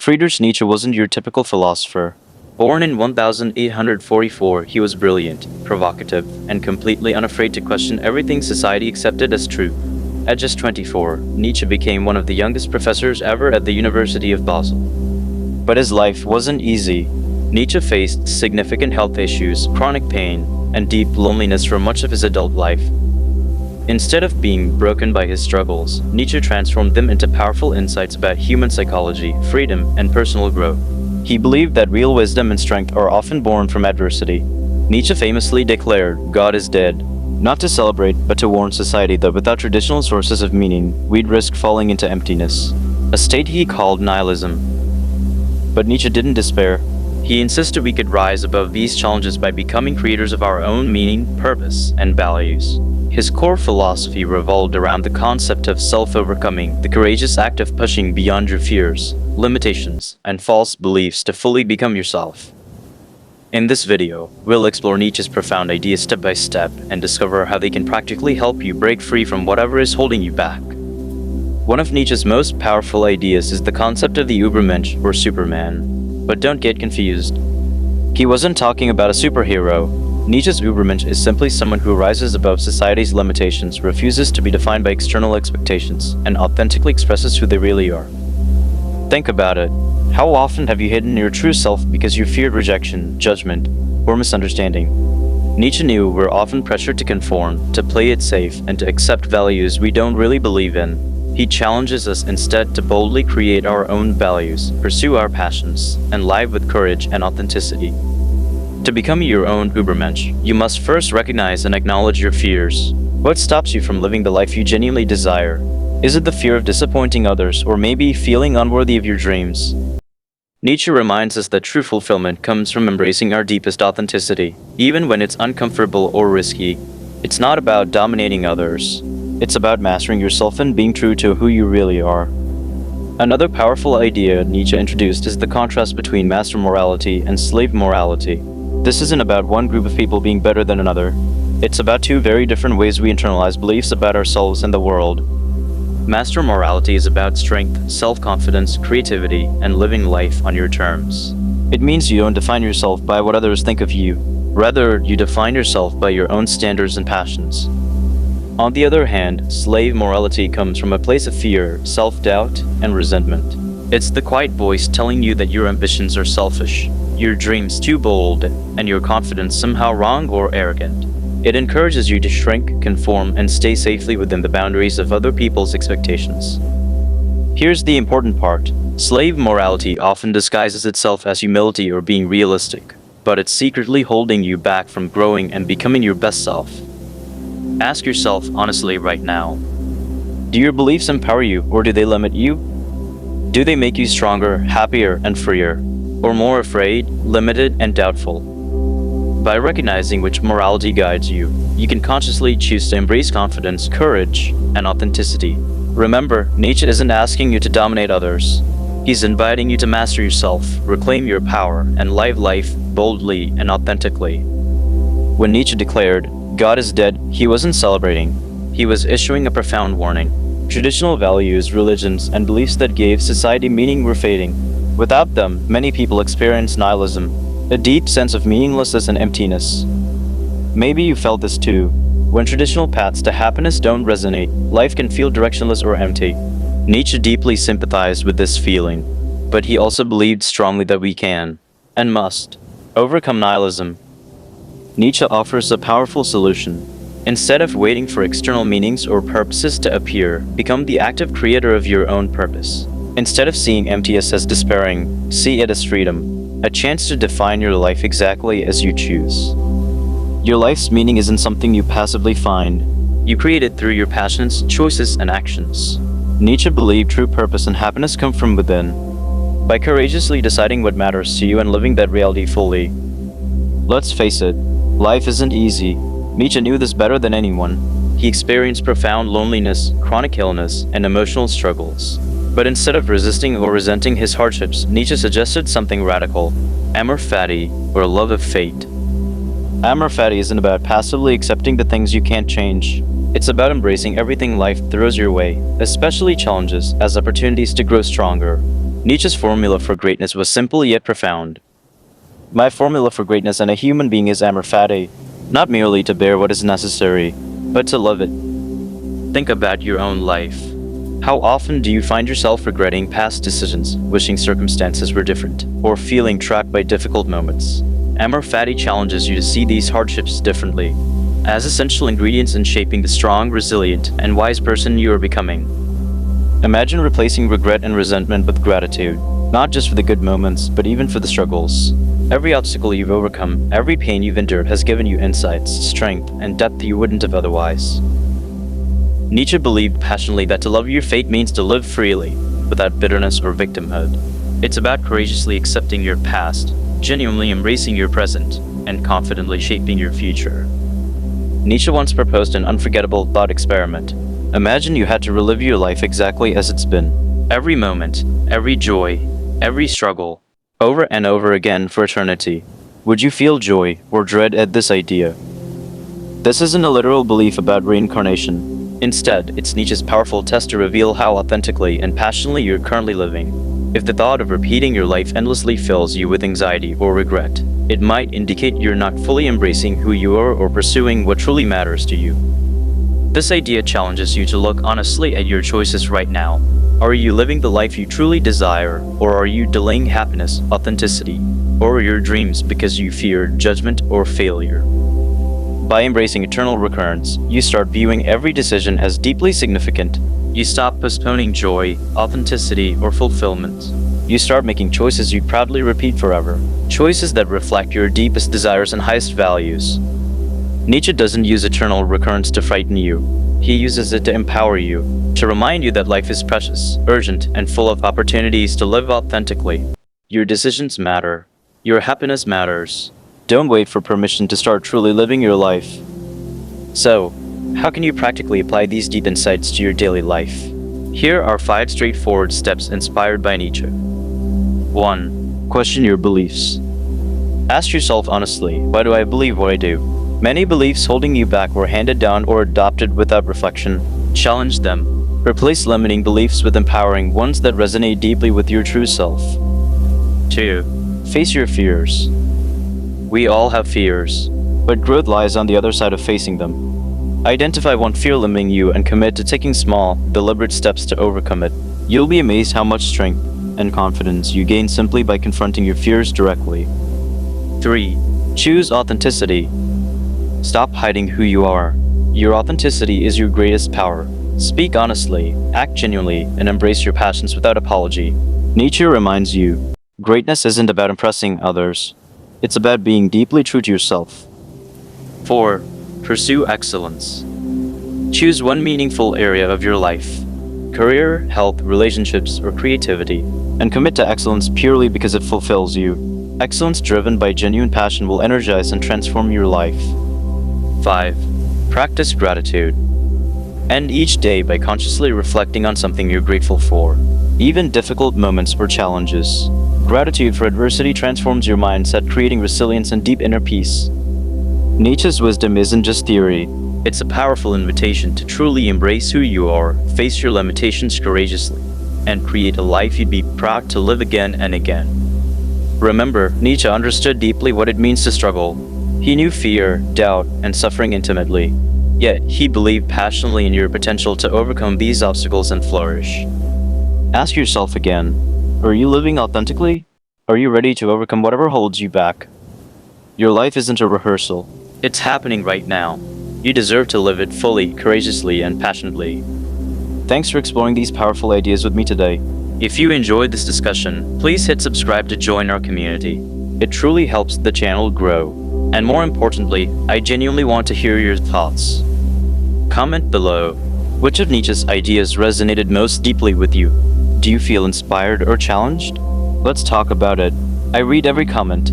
Friedrich Nietzsche wasn't your typical philosopher. Born in 1844, he was brilliant, provocative, and completely unafraid to question everything society accepted as true. At just 24, Nietzsche became one of the youngest professors ever at the University of Basel. But his life wasn't easy. Nietzsche faced significant health issues, chronic pain, and deep loneliness for much of his adult life. Instead of being broken by his struggles, Nietzsche transformed them into powerful insights about human psychology, freedom, and personal growth. He believed that real wisdom and strength are often born from adversity. Nietzsche famously declared, "God is dead," not to celebrate, but to warn society that without traditional sources of meaning, we'd risk falling into emptiness, a state he called nihilism. But Nietzsche didn't despair. He insisted we could rise above these challenges by becoming creators of our own meaning, purpose, and values. His core philosophy revolved around the concept of self-overcoming, the courageous act of pushing beyond your fears, limitations, and false beliefs to fully become yourself. In this video, we'll explore Nietzsche's profound ideas step by step and discover how they can practically help you break free from whatever is holding you back. One of Nietzsche's most powerful ideas is the concept of the Übermensch, or Superman. But don't get confused. He wasn't talking about a superhero. Nietzsche's Übermensch is simply someone who rises above society's limitations, refuses to be defined by external expectations, and authentically expresses who they really are. Think about it. How often have you hidden your true self because you feared rejection, judgment, or misunderstanding? Nietzsche knew we're often pressured to conform, to play it safe, and to accept values we don't really believe in. He challenges us instead to boldly create our own values, pursue our passions, and live with courage and authenticity. To become your own Übermensch, you must first recognize and acknowledge your fears. What stops you from living the life you genuinely desire? Is it the fear of disappointing others, or maybe feeling unworthy of your dreams? Nietzsche reminds us that true fulfillment comes from embracing our deepest authenticity, even when it's uncomfortable or risky. It's not about dominating others. It's about mastering yourself and being true to who you really are. Another powerful idea Nietzsche introduced is the contrast between master morality and slave morality. This isn't about one group of people being better than another. It's about two very different ways we internalize beliefs about ourselves and the world. Master morality is about strength, self-confidence, creativity, and living life on your terms. It means you don't define yourself by what others think of you. Rather, you define yourself by your own standards and passions. On the other hand, slave morality comes from a place of fear, self-doubt, and resentment. It's the quiet voice telling you that your ambitions are selfish, your dreams too bold, and your confidence somehow wrong or arrogant. It encourages you to shrink, conform, and stay safely within the boundaries of other people's expectations. Here's the important part. Slave morality often disguises itself as humility or being realistic, but it's secretly holding you back from growing and becoming your best self. Ask yourself honestly right now. Do your beliefs empower you, or do they limit you? Do they make you stronger, happier, and freer, or more afraid, limited, and doubtful? By recognizing which morality guides you, you can consciously choose to embrace confidence, courage, and authenticity. Remember, Nietzsche isn't asking you to dominate others. He's inviting you to master yourself, reclaim your power, and live life boldly and authentically. When Nietzsche declared, "God is dead," he wasn't celebrating. He was issuing a profound warning. Traditional values, religions, and beliefs that gave society meaning were fading. Without them, many people experience nihilism, a deep sense of meaninglessness and emptiness. Maybe you felt this too. When traditional paths to happiness don't resonate, life can feel directionless or empty. Nietzsche deeply sympathized with this feeling, but he also believed strongly that we can, and must, overcome nihilism. Nietzsche offers a powerful solution. Instead of waiting for external meanings or purposes to appear, become the active creator of your own purpose. Instead of seeing emptiness as despairing, see it as freedom, a chance to define your life exactly as you choose. Your life's meaning isn't something you passively find. You create it through your passions, choices, and actions. Nietzsche believed true purpose and happiness come from within. By courageously deciding what matters to you and living that reality fully. Let's face it, life isn't easy. Nietzsche knew this better than anyone. He experienced profound loneliness, chronic illness, and emotional struggles. But instead of resisting or resenting his hardships, Nietzsche suggested something radical: amor fati, or love of fate. Amor fati isn't about passively accepting the things you can't change. It's about embracing everything life throws your way, especially challenges, as opportunities to grow stronger. Nietzsche's formula for greatness was simple yet profound. My formula for greatness in a human being is amor fati, not merely to bear what is necessary, but to love it. Think about your own life. How often do you find yourself regretting past decisions, wishing circumstances were different, or feeling trapped by difficult moments? Amor fati challenges you to see these hardships differently, as essential ingredients in shaping the strong, resilient, and wise person you are becoming. Imagine replacing regret and resentment with gratitude, not just for the good moments, but even for the struggles. Every obstacle you've overcome, every pain you've endured has given you insights, strength, and depth you wouldn't have otherwise. Nietzsche believed passionately that to love your fate means to live freely, without bitterness or victimhood. It's about courageously accepting your past, genuinely embracing your present, and confidently shaping your future. Nietzsche once proposed an unforgettable thought experiment. Imagine you had to relive your life exactly as it's been. Every moment, every joy, every struggle, over and over again for eternity. Would you feel joy or dread at this idea? This isn't a literal belief about reincarnation. Instead, it's Nietzsche's powerful test to reveal how authentically and passionately you're currently living. If the thought of repeating your life endlessly fills you with anxiety or regret, it might indicate you're not fully embracing who you are or pursuing what truly matters to you. This idea challenges you to look honestly at your choices right now. Are you living the life you truly desire, or are you delaying happiness, authenticity, or your dreams because you fear judgment or failure? By embracing eternal recurrence, you start viewing every decision as deeply significant. You stop postponing joy, authenticity, or fulfillment. You start making choices you proudly repeat forever, choices that reflect your deepest desires and highest values. Nietzsche doesn't use eternal recurrence to frighten you. He uses it to empower you, to remind you that life is precious, urgent, and full of opportunities to live authentically. Your decisions matter. Your happiness matters. Don't wait for permission to start truly living your life. So, how can you practically apply these deep insights to your daily life? Here are 5 straightforward steps inspired by Nietzsche. 1. Question your beliefs. Ask yourself honestly, why do I believe what I do? Many beliefs holding you back were handed down or adopted without reflection. Challenge them. Replace limiting beliefs with empowering ones that resonate deeply with your true self. 2. Face your fears. We all have fears, but growth lies on the other side of facing them. Identify one fear limiting you and commit to taking small, deliberate steps to overcome it. You'll be amazed how much strength and confidence you gain simply by confronting your fears directly. 3. Choose authenticity. Stop hiding who you are. Your authenticity is your greatest power. Speak honestly, act genuinely, and embrace your passions without apology. Nietzsche reminds you, greatness isn't about impressing others. It's about being deeply true to yourself. 4. Pursue excellence. Choose one meaningful area of your life, career, health, relationships, or creativity, and commit to excellence purely because it fulfills you. Excellence driven by genuine passion will energize and transform your life. 5. Practice gratitude. End each day by consciously reflecting on something you're grateful for, even difficult moments or challenges. Gratitude for adversity transforms your mindset, creating resilience and deep inner peace. Nietzsche's wisdom isn't just theory. It's a powerful invitation to truly embrace who you are, face your limitations courageously, and create a life you'd be proud to live again and again. Remember, Nietzsche understood deeply what it means to struggle. He knew fear, doubt, and suffering intimately. Yet, he believed passionately in your potential to overcome these obstacles and flourish. Ask yourself again, are you living authentically? Are you ready to overcome whatever holds you back? Your life isn't a rehearsal. It's happening right now. You deserve to live it fully, courageously, and passionately. Thanks for exploring these powerful ideas with me today. If you enjoyed this discussion, please hit subscribe to join our community. It truly helps the channel grow. And more importantly, I genuinely want to hear your thoughts. Comment below. Which of Nietzsche's ideas resonated most deeply with you? Do you feel inspired or challenged? Let's talk about it. I read every comment.